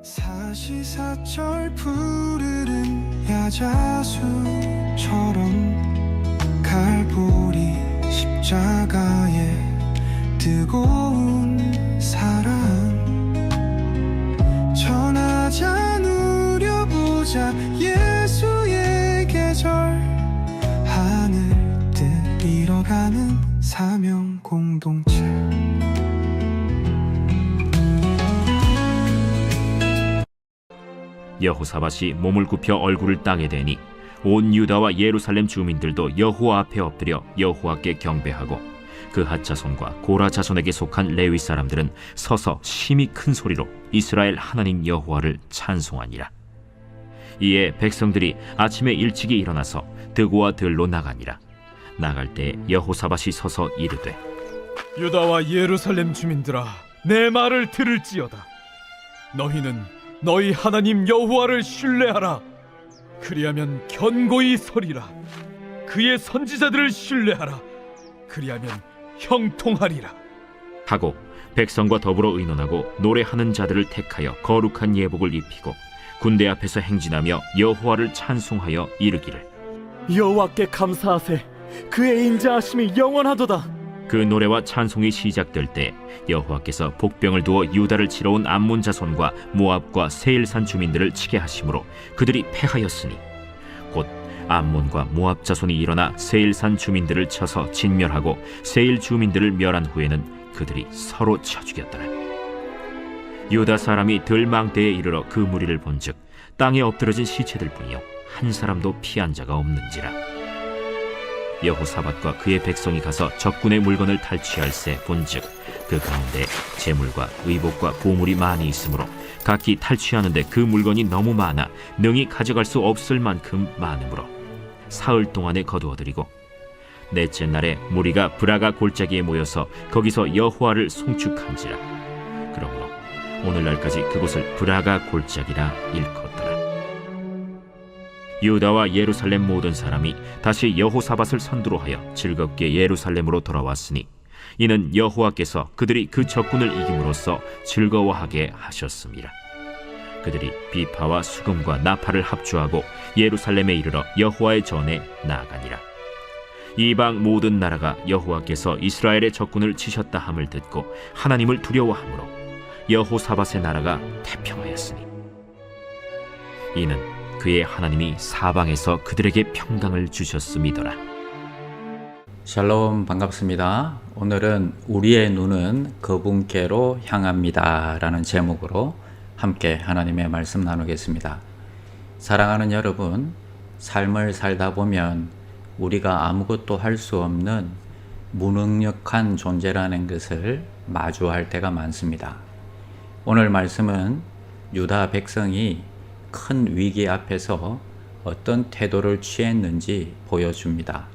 사시사철 푸르른 야자수처럼 갈보리 십자가에 뜨거운 사랑 전하자 누려보자 예수의 계절 하늘 뜻 이뤄가는 사명 공동체. 여호사밧이 몸을 굽혀 얼굴을 땅에 대니 온 유다와 예루살렘 주민들도 여호와 앞에 엎드려 여호와께 경배하고 그핫 자손과 고라 자손에게 속한 레위 사람들은 서서 심히 큰 소리로 이스라엘 하나님 여호와를 찬송하니라. 이에 백성들이 아침에 일찍이 일어나서 드고와 들로 나가니라. 나갈 때 여호사밧이 서서 이르되 유다와 예루살렘 주민들아, 내 말을 들을지어다. 너희는 너희 하나님 여호와를 신뢰하라. 그리하면 견고히 서리라. 그의 선지자들을 신뢰하라. 그리하면 형통하리라. 하고 백성과 더불어 의논하고 노래하는 자들을 택하여 거룩한 예복을 입히고 군대 앞에서 행진하며 여호와를 찬송하여 이르기를 여호와께 감사하세. 그의 인자하심이 영원하도다. 그 노래와 찬송이 시작될 때 여호와께서 복병을 두어 유다를 치러 온 암몬 자손과 모압과 세일산 주민들을 치게 하심으로 그들이 패하였으니 곧 암몬과 모압 자손이 일어나 세일산 주민들을 쳐서 진멸하고 세일 주민들을 멸한 후에는 그들이 서로 쳐 죽였더라. 유다 사람이 들망대에 이르러 그 무리를 본즉 땅에 엎드러진 시체들 뿐이요 한 사람도 피한 자가 없는지라. 여호사밧과 그의 백성이 가서 적군의 물건을 탈취할새 본즉 그 가운데 재물과 의복과 보물이 많이 있으므로 각기 탈취하는데 그 물건이 너무 많아 능히 가져갈 수 없을 만큼 많으므로 사흘 동안에 거두어들이고 넷째 날에 무리가 브라가 골짜기에 모여서 거기서 여호와를 송축한지라. 그러므로 오늘날까지 그곳을 브라가 골짜기라 일컫더라. 유다와 예루살렘 모든 사람이 다시 여호사밧을 선두로 하여 즐겁게 예루살렘으로 돌아왔으니 이는 여호와께서 그들이 그 적군을 이김으로써 즐거워하게 하셨습니다. 그들이 비파와 수금과 나팔을 합주하고 예루살렘에 이르러 여호와의 전에 나아가니라. 이방 모든 나라가 여호와께서 이스라엘의 적군을 치셨다 함을 듣고 하나님을 두려워하므로 여호사밧의 나라가 태평하였으니 이는 그의 하나님이 사방에서 그들에게 평강을 주셨음이더라. 샬롬, 반갑습니다. 오늘은 우리의 눈은 그분께로 향합니다 라는 제목으로 함께 하나님의 말씀 나누겠습니다. 사랑하는 여러분, 삶을 살다 보면 우리가 아무것도 할 수 없는 무능력한 존재라는 것을 마주할 때가 많습니다. 오늘 말씀은 유다 백성이 큰 위기 앞에서 어떤 태도를 취했는지 보여줍니다.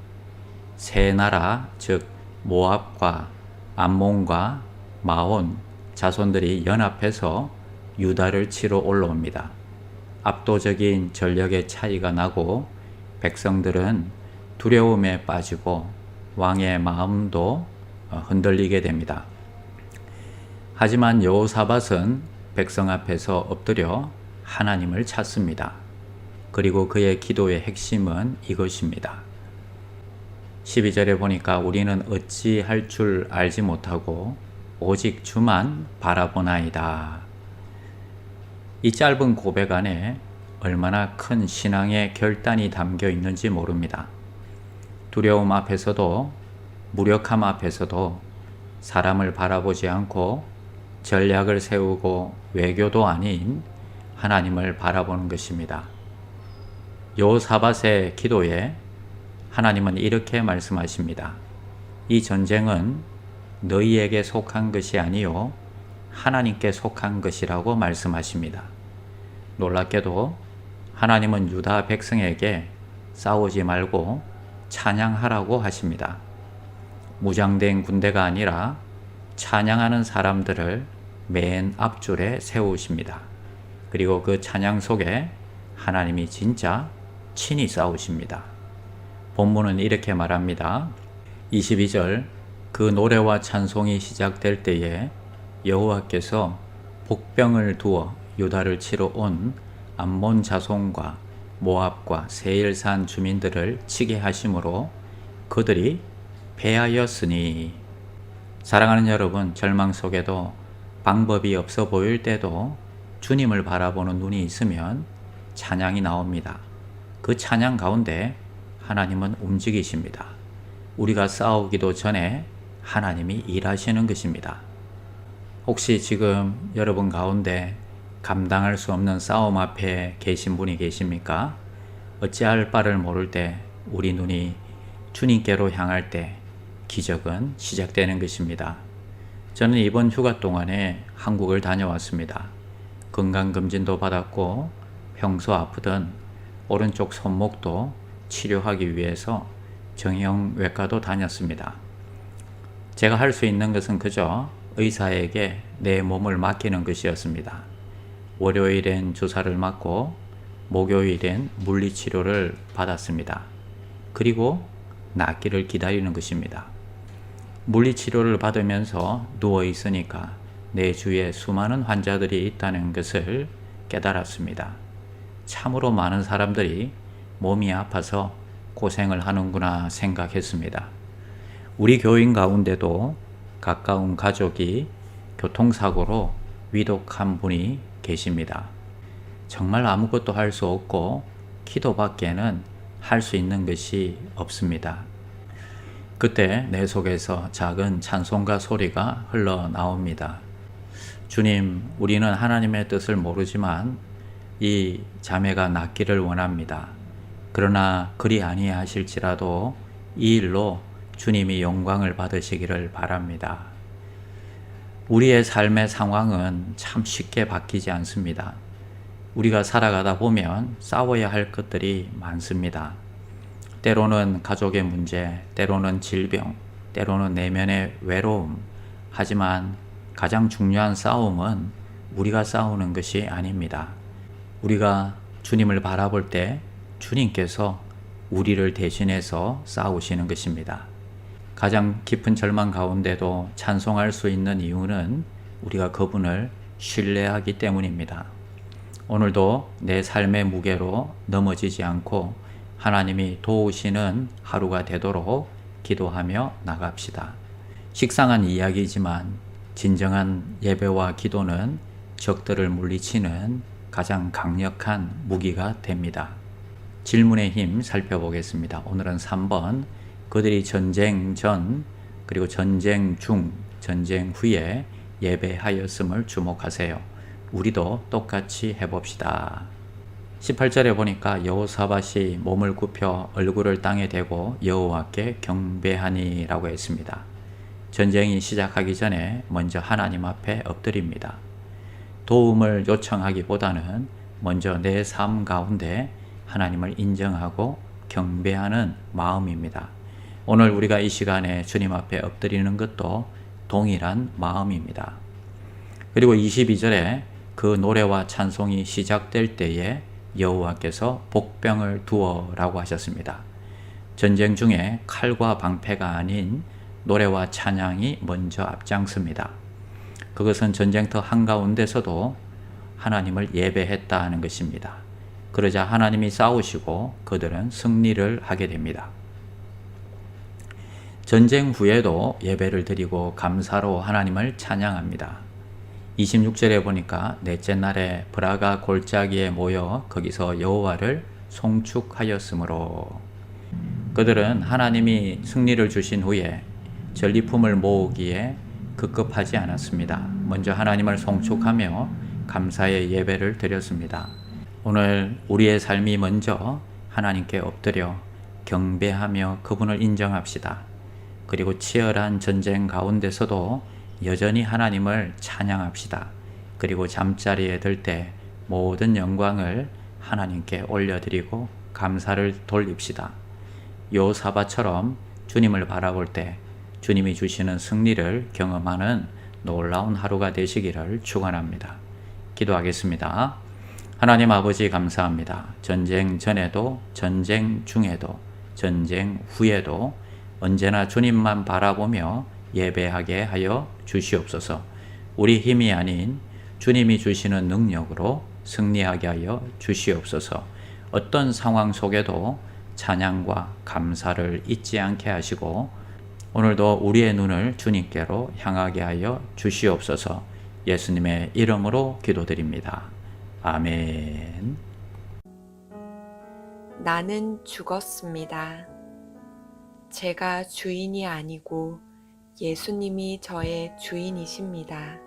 세 나라, 즉 모압과 암몬과 마온 자손들이 연합해서 유다를 치러 올라옵니다. 압도적인 전력의 차이가 나고 백성들은 두려움에 빠지고 왕의 마음도 흔들리게 됩니다. 하지만 여호사밧은 백성 앞에서 엎드려 하나님을 찾습니다. 그리고 그의 기도의 핵심은 이것입니다. 12절에 보니까 우리는 어찌할 줄 알지 못하고 오직 주만 바라보나이다. 이 짧은 고백 안에 얼마나 큰 신앙의 결단이 담겨 있는지 모릅니다. 두려움 앞에서도 무력함 앞에서도 사람을 바라보지 않고 전략을 세우고 외교도 아닌 하나님을 바라보는 것입니다. 여호사밧의 기도에 하나님은 이렇게 말씀하십니다. 이 전쟁은 너희에게 속한 것이 아니요 하나님께 속한 것이라고 말씀하십니다. 놀랍게도 하나님은 유다 백성에게 싸우지 말고 찬양하라고 하십니다. 무장된 군대가 아니라 찬양하는 사람들을 맨 앞줄에 세우십니다. 그리고 그 찬양 속에 하나님이 진짜 친히 싸우십니다. 본문은 이렇게 말합니다. 22절, 그 노래와 찬송이 시작될 때에 여호와께서 복병을 두어 유다를 치러 온 암몬 자손과 모압과 세일산 주민들을 치게 하심으로 그들이 패하였으니. 사랑하는 여러분, 절망 속에도 방법이 없어 보일 때도 주님을 바라보는 눈이 있으면 찬양이 나옵니다. 그 찬양 가운데 하나님은 움직이십니다. 우리가 싸우기도 전에 하나님이 일하시는 것입니다. 혹시 지금 여러분 가운데 감당할 수 없는 싸움 앞에 계신 분이 계십니까? 어찌할 바를 모를 때 우리 눈이 주님께로 향할 때 기적은 시작되는 것입니다. 저는 이번 휴가 동안에 한국을 다녀왔습니다. 건강검진도 받았고 평소 아프던 오른쪽 손목도 치료하기 위해서 정형외과도 다녔습니다. 제가 할 수 있는 것은 그저 의사에게 내 몸을 맡기는 것이었습니다. 월요일엔 주사를 맞고 목요일엔 물리치료를 받았습니다. 그리고 낫기를 기다리는 것입니다. 물리치료를 받으면서 누워 있으니까 내 주위에 수많은 환자들이 있다는 것을 깨달았습니다. 참으로 많은 사람들이 몸이 아파서 고생을 하는구나 생각했습니다. 우리 교인 가운데도 가까운 가족이 교통사고로 위독한 분이 계십니다. 정말 아무것도 할 수 없고 기도밖에는 할 수 있는 것이 없습니다. 그때 내 속에서 작은 찬송가 소리가 흘러나옵니다. 주님, 우리는 하나님의 뜻을 모르지만 이 자매가 낫기를 원합니다. 그러나 그리 아니하실지라도 이 일로 주님이 영광을 받으시기를 바랍니다. 우리의 삶의 상황은 참 쉽게 바뀌지 않습니다. 우리가 살아가다 보면 싸워야 할 것들이 많습니다. 때로는 가족의 문제, 때로는 질병, 때로는 내면의 외로움. 하지만 가장 중요한 싸움은 우리가 싸우는 것이 아닙니다. 우리가 주님을 바라볼 때 주님께서 우리를 대신해서 싸우시는 것입니다. 가장 깊은 절망 가운데도 찬송할 수 있는 이유는 우리가 그분을 신뢰하기 때문입니다. 오늘도 내 삶의 무게로 넘어지지 않고 하나님이 도우시는 하루가 되도록 기도하며 나갑시다. 식상한 이야기지만 진정한 예배와 기도는 적들을 물리치는 가장 강력한 무기가 됩니다. 질문의 힘 살펴보겠습니다. 오늘은 3번, 그들이 전쟁 전 그리고 전쟁 중, 전쟁 후에 예배하였음을 주목하세요. 우리도 똑같이 해봅시다. 18절에 보니까 여호사밧이 몸을 굽혀 얼굴을 땅에 대고 여호와께 경배하니 라고 했습니다. 전쟁이 시작하기 전에 먼저 하나님 앞에 엎드립니다. 도움을 요청하기보다는 먼저 내 삶 가운데 하나님을 인정하고 경배하는 마음입니다. 오늘 우리가 이 시간에 주님 앞에 엎드리는 것도 동일한 마음입니다. 그리고 22절에 그 노래와 찬송이 시작될 때에 여호와께서 복병을 두어라고 하셨습니다. 전쟁 중에 칼과 방패가 아닌 노래와 찬양이 먼저 앞장섭니다. 그것은 전쟁터 한가운데서도 하나님을 예배했다는 것입니다. 그러자 하나님이 싸우시고 그들은 승리를 하게 됩니다. 전쟁 후에도 예배를 드리고 감사로 하나님을 찬양합니다. 26절에 보니까 넷째 날에 브라가 골짜기에 모여 거기서 여호와를 송축하였으므로. 그들은 하나님이 승리를 주신 후에 전리품을 모으기에 급급하지 않았습니다. 먼저 하나님을 송축하며 감사의 예배를 드렸습니다. 오늘 우리의 삶이 먼저 하나님께 엎드려 경배하며 그분을 인정합시다. 그리고 치열한 전쟁 가운데서도 여전히 하나님을 찬양합시다. 그리고 잠자리에 들 때 모든 영광을 하나님께 올려드리고 감사를 돌립시다. 여호사밧처럼 주님을 바라볼 때 주님이 주시는 승리를 경험하는 놀라운 하루가 되시기를 축원합니다. 기도하겠습니다. 하나님 아버지 감사합니다. 전쟁 전에도, 전쟁 중에도, 전쟁 후에도 언제나 주님만 바라보며 예배하게 하여 주시옵소서. 우리 힘이 아닌 주님이 주시는 능력으로 승리하게 하여 주시옵소서. 어떤 상황 속에도 찬양과 감사를 잊지 않게 하시고 오늘도 우리의 눈을 주님께로 향하게 하여 주시옵소서. 예수님의 이름으로 기도드립니다. 아멘. 나는 죽었습니다. 제가 주인이 아니고 예수님이 저의 주인이십니다.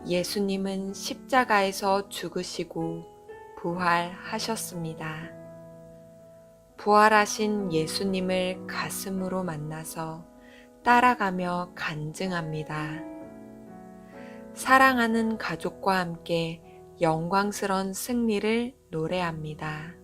예수님은 십자가에서 죽으시고 부활하셨습니다. 부활하신 예수님을 가슴으로 만나서 따라가며 간증합니다. 사랑하는 가족과 함께 영광스러운 승리를 노래합니다.